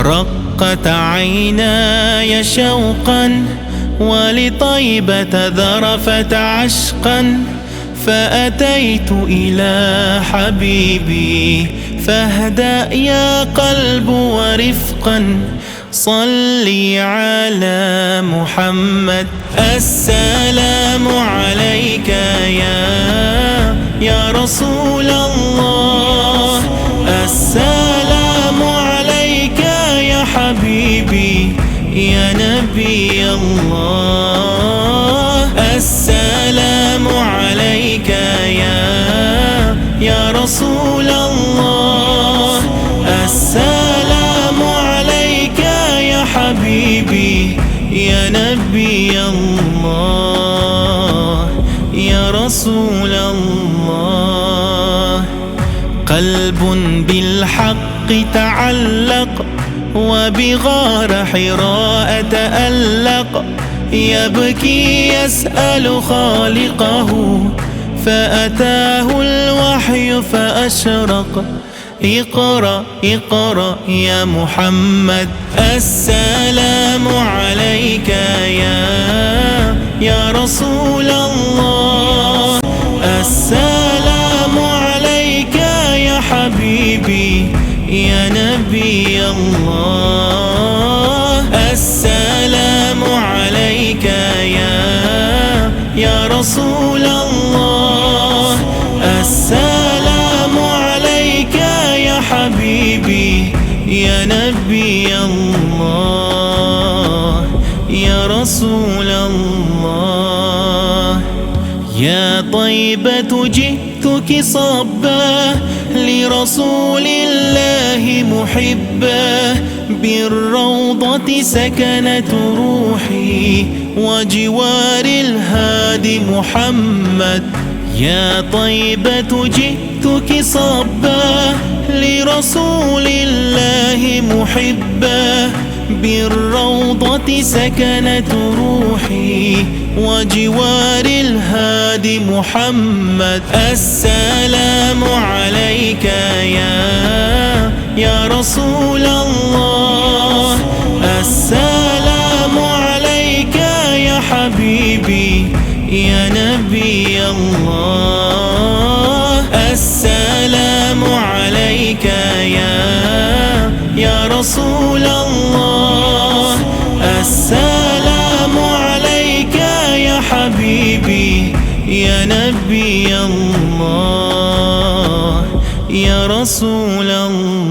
رقت عيناي شوقا ولطيبة ذرفت عشقا، فأتيت إلى حبيبي فاهدأ يا قلب ورفقا. صلي على محمد. السلام عليك يا رسول الله، السلام عليك يا حبيبي يا نبي الله، السلام عليك يا رسول الله، السلام عليك يا حبيبي يا نبي الله يا رسول الله. قلب بالحق تعلق وبغار حراء تألق، يبكي يسأل خالقه فأتاه الوحي فأشرق. اقرأ اقرأ يا محمد. السلام عليك يا رسول الله، السلام عليك يا حبيبي يا نبي الله، السلام عليك يا رسول الله، السلام عليك يا حبيبي يا نبي الله يا رسول الله. يا طيبة جئتك صبا لرسول الله محبا، بالروضة سكنت روحي وجوار الهادي محمد. يا طيبة جئتك صبا لرسول الله محبا، بالروضة سكنت روحي وجوار الهادي محمد. السلام عليك يا رسول الله، السلام عليك يا حبيبي يا نبي الله، السلام عليك يا رسول الله، السلام عليك يا حبيبي يا نبي الله يا رسول الله.